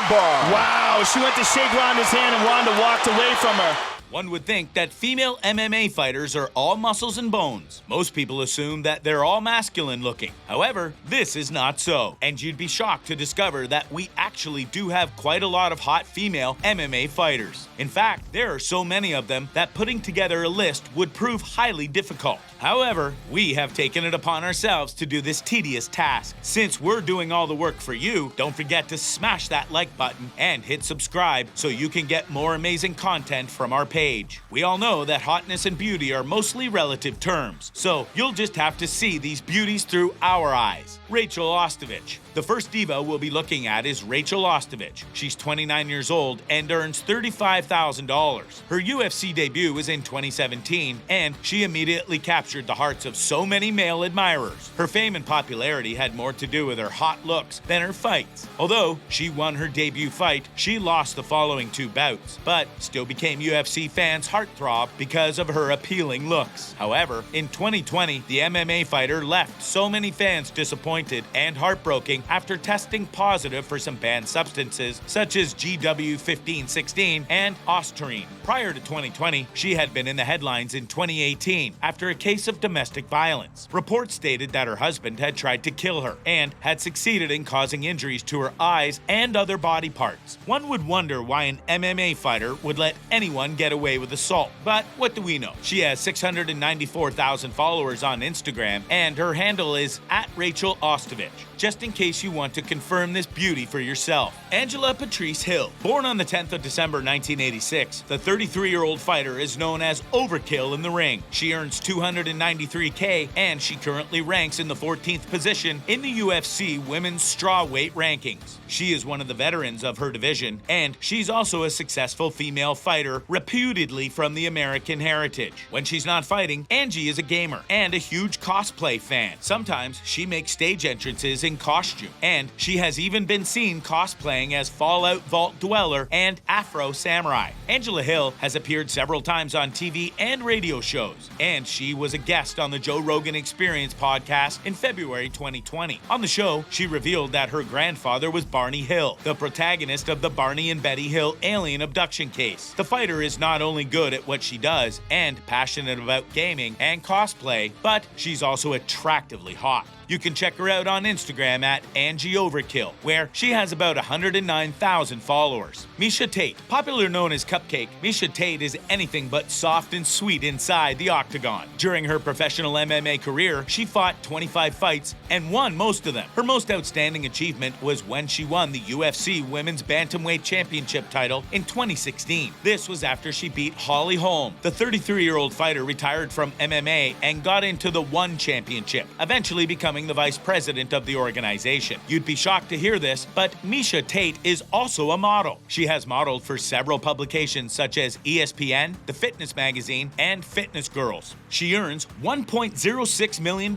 armbar. Wow, she went to shake Ronda's hand and Ronda walked away from her. One would think that female MMA fighters are all muscles and bones. Most people assume that they're all masculine looking. However, this is not so. And you'd be shocked to discover that we actually do have quite a lot of hot female MMA fighters. In fact, there are so many of them that putting together a list would prove highly difficult. However, we have taken it upon ourselves to do this tedious task. Since we're doing all the work for you, don't forget to smash that like button and hit subscribe so you can get more amazing content from our page. We all know that hotness and beauty are mostly relative terms, so you'll just have to see these beauties through our eyes. Rachael Ostovich. The first diva we'll be looking at is Rachael Ostovich. She's 29 years old and earns $35,000. Her UFC debut was in 2017, and she immediately captured the hearts of so many male admirers. Her fame and popularity had more to do with her hot looks than her fights. Although she won her debut fight, she lost the following 2 bouts, but still became UFC fans' heartthrob because of her appealing looks. However, in 2020, the MMA fighter left so many fans disappointed and heartbroken after testing positive for some banned substances such as GW1516 and Ostarine. Prior to 2020, she had been in the headlines in 2018 after a case of domestic violence. Reports stated that her husband had tried to kill her and had succeeded in causing injuries to her eyes and other body parts. One would wonder why an MMA fighter would let anyone get away with assault, but what do we know? She has 694,000 followers on Instagram, and her handle is @Rachael Ostovich, just in case you want to confirm this beauty for yourself. Angela Patrice Hill. Born on the 10th of December 1986, the 33-year-old fighter is known as Overkill in the ring. She earns $293K, and she currently ranks in the 14th position in the UFC women's strawweight rankings. She is one of the veterans of her division, and she's also a successful female fighter, reputedly from the American heritage. When she's not fighting, Angie is a gamer and a huge cosplay fan. Sometimes she makes stage entrances in costume, and she has even been seen cosplaying as Fallout Vault Dweller and Afro Samurai. Angela Hill has appeared several times on TV and radio shows, and she was a guest on the Joe Rogan Experience podcast in February 2020. On the show, she revealed that her grandfather was Barney Hill, the protagonist of the Barney and Betty Hill alien abduction case. The fighter is not only good at what she does and passionate about gaming and cosplay, but she's also attractively hot. You can check her out on Instagram @AngieOverkill, where she has about 109,000 followers. Miesha Tate. Popular known as Cupcake, Miesha Tate is anything but soft and sweet inside the octagon. During her professional MMA career, she fought 25 fights and won most of them. Her most outstanding achievement was when she won the UFC Women's Bantamweight Championship title in 2016. This was after she beat Holly Holm. The 33-year-old fighter retired from MMA and got into the ONE Championship, eventually becoming the vice president of the organization. You'd be shocked to hear this, but Miesha Tate is also a model. She has modeled for several publications such as ESPN, The Fitness Magazine, and Fitness Girls. She earns $1.06 million.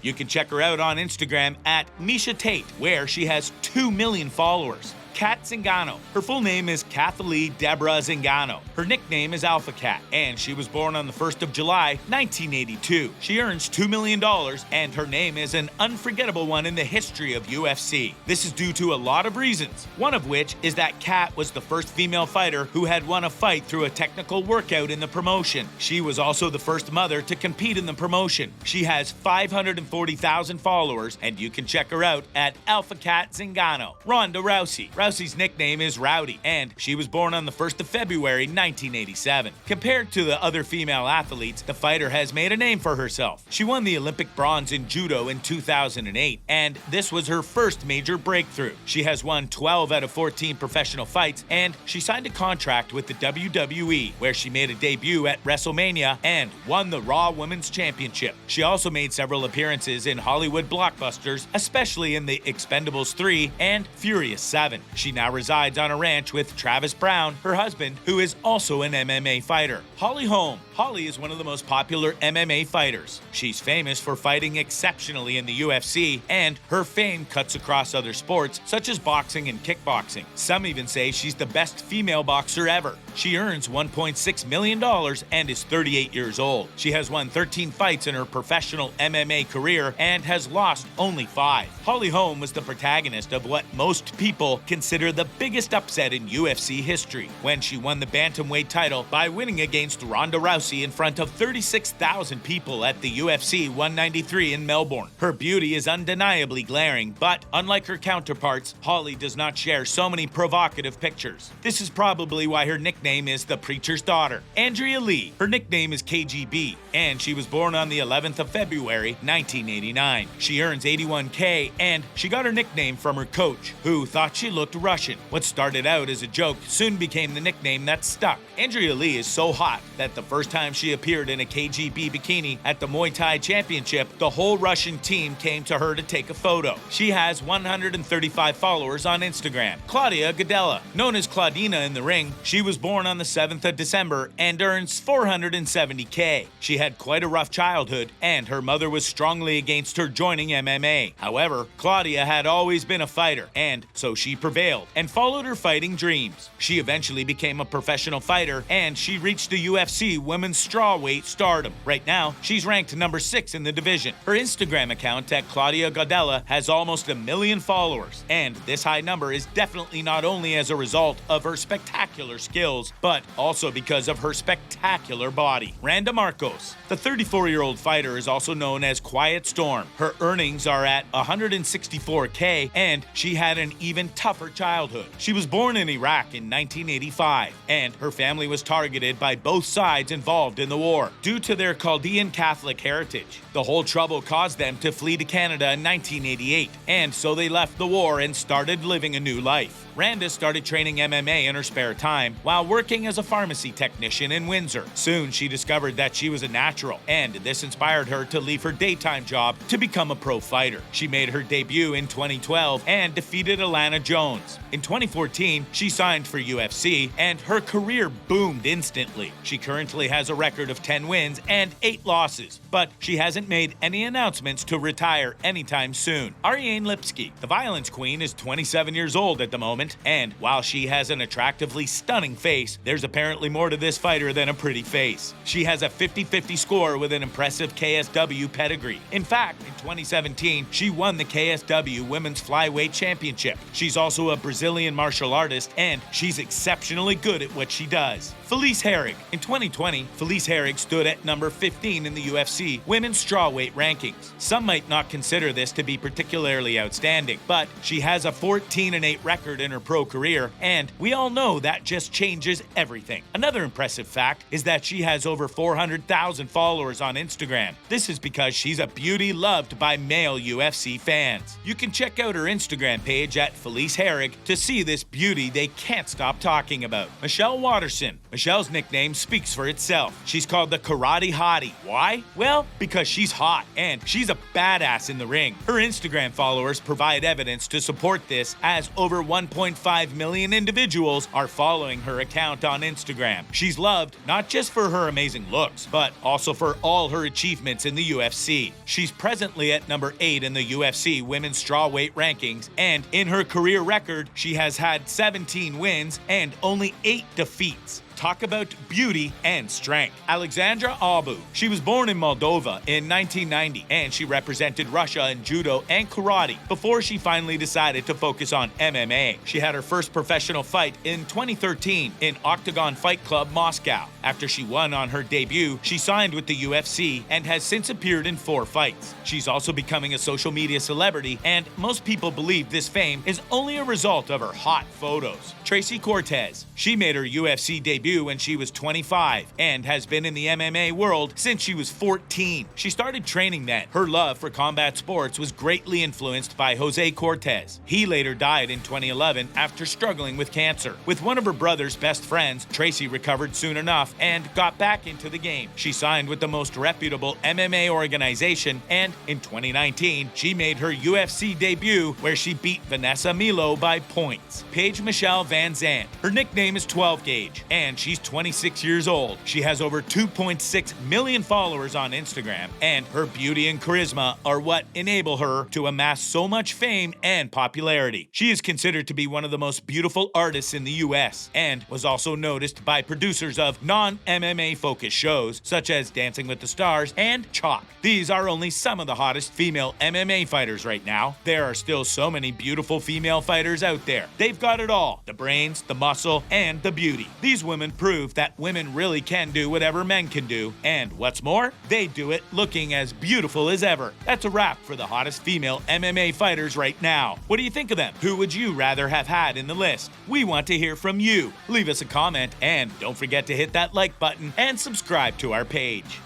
You can check her out on Instagram @Miesha Tate, where she has 2 million followers. Kat Zingano. Her full name is Kathleen Deborah Zingano. Her nickname is Alpha Cat, and she was born on the 1st of July, 1982. She earns $2 million, and her name is an unforgettable one in the history of UFC. This is due to a lot of reasons, one of which is that Kat was the first female fighter who had won a fight through a technical workout in the promotion. She was also the first mother to compete in the promotion. She has 540,000 followers, and you can check her out @Alpha Cat Zingano. Ronda Rousey. Rousey's nickname is Rowdy, and she was born on the 1st of February, 1987. Compared to the other female athletes, the fighter has made a name for herself. She won the Olympic bronze in judo in 2008, and this was her first major breakthrough. She has won 12 out of 14 professional fights, and she signed a contract with the WWE, where she made a debut at WrestleMania and won the Raw Women's Championship. She also made several appearances in Hollywood blockbusters, especially in The Expendables 3 and Furious 7. She now resides on a ranch with Travis Brown, her husband, who is also an MMA fighter. Holly Holm. Holly is one of the most popular MMA fighters. She's famous for fighting exceptionally in the UFC, and her fame cuts across other sports such as boxing and kickboxing. Some even say she's the best female boxer ever. She earns $1.6 million and is 38 years old. She She has won 13 fights in her professional MMA career and has lost only 5. Holm was the protagonist of what most people consider the biggest upset in UFC history when she won the bantamweight title by winning against Ronda Rousey in front of 36,000 people at the UFC 193 in Melbourne. Her beauty is undeniably glaring, but unlike her counterparts, Holly does not share so many provocative pictures. This is probably why her nickname is the Preacher's Daughter. Andrea Lee, her nickname is KGB, and she was born on the 11th of February, 1989. She earns $81K, and she got her nickname from her coach, who thought she looked Russian. What started out as a joke soon became the nickname that stuck. Andrea Lee is so hot that the first time she appeared in a KGB bikini at the Muay Thai Championship, the whole Russian team came to her to take a photo. She has 135 followers on Instagram. Claudia Gadelha, known as Claudina in the ring, she was born on the 7th of December and earns $470K. She had quite a rough childhood, and her mother was strongly against her joining MMA. However, Claudia had always been a fighter, and so she prevailed and followed her fighting dreams. She eventually became a professional fighter, and she reached the UFC women's strawweight stardom. Right now, she's ranked number 6 in the division. Her Instagram account at Claudia Gadelha has almost 1 million followers, and this high number is definitely not only as a result of her spectacular skills, but also because of her spectacular body. Randa Markos, the 34-year-old fighter, is also known as Quiet Storm. Her earnings are at $164K, and she had an even tougher childhood. She was born in Iraq in 1985, and her family was targeted by both sides involved in the war due to their Chaldean Catholic heritage. The whole trouble caused them to flee to Canada in 1988, and so they left the war and started living a new life. Randa started training MMA in her spare time while working as a pharmacy technician in Windsor. Soon, she discovered that she was a natural, and this inspired her to leave her daytime job to become a pro fighter. She made her debut in 2012 and defeated Alana Jones. In 2014, she signed for UFC, and her career boomed instantly. She currently has a record of 10 wins and 8 losses, but she hasn't made any announcements to retire anytime soon. Ariane Lipski, the Violence Queen, is 27 years old at the moment, and while she has an attractively stunning face, there's apparently more to this fighter than a pretty face. She has a 50-50 score with an impressive KSW pedigree. In fact, in 2017, she won the KSW Women's Flyweight Championship. She's also a Brazilian martial artist, and she's exceptionally good at what she does. Felice Herrig. In 2020, Felice Herrig stood at number 15 in the UFC women's strawweight rankings. Some might not consider this to be particularly outstanding, but she has a 14-8 record in her pro career, and we all know that just changes everything. Another impressive fact is that she has over 400,000 followers on Instagram. This is because she's a beauty loved by male UFC fans. You can check out her Instagram page at Felice Herrig to see this beauty they can't stop talking about. Michelle Watterson. Michelle's nickname speaks for itself. She's called the Karate Hottie. Why? Well, because she's hot, and she's a badass in the ring. Her Instagram followers provide evidence to support this, as over 1.5 million individuals are following her account on Instagram. She's loved not just for her amazing looks, but also for all her achievements in the UFC. She's presently at number 8 in the UFC women's strawweight rankings, and in her career record, she has had 17 wins and only 8 defeats. Talk about beauty and strength. Alexandra Albu. She was born in Moldova in 1990, and she represented Russia in judo and karate before she finally decided to focus on MMA. She had her first professional fight in 2013 in Octagon Fight Club, Moscow. After she won on her debut, she signed with the UFC and has since appeared in 4 fights. She's also becoming a social media celebrity, and most people believe this fame is only a result of her hot photos. Tracy Cortez. She made her UFC debut when she was 25 and has been in the MMA world since she was 14. She started training then. Her love for combat sports was greatly influenced by Jose Cortez. He later died in 2011 after struggling with cancer. With one of her brother's best friends, Tracy recovered soon enough and got back into the game. She signed with the most reputable MMA organization, and in 2019, she made her UFC debut where she beat Vanessa Milo by points. Paige Michelle VanZant. Her nickname is 12 Gauge, and and she's 26 years old. She has over 2.6 million followers on Instagram, and her beauty and charisma are what enable her to amass so much fame and popularity. She is considered to be one of the most beautiful artists in the US, and was also noticed by producers of non-MMA focused shows such as Dancing with the Stars and Chalk. These are only some of the hottest female MMA fighters right now. There are still so many beautiful female fighters out there. They've got it all: the brains, the muscle, and the beauty. These women prove that women really can do whatever men can do, and what's more, they do it looking as beautiful as ever. That's a wrap for the hottest female MMA fighters right now. What do you think of them? Who would you rather have had in the list? We want to hear from you. Leave us a comment, and don't forget to hit that like button and subscribe to our page.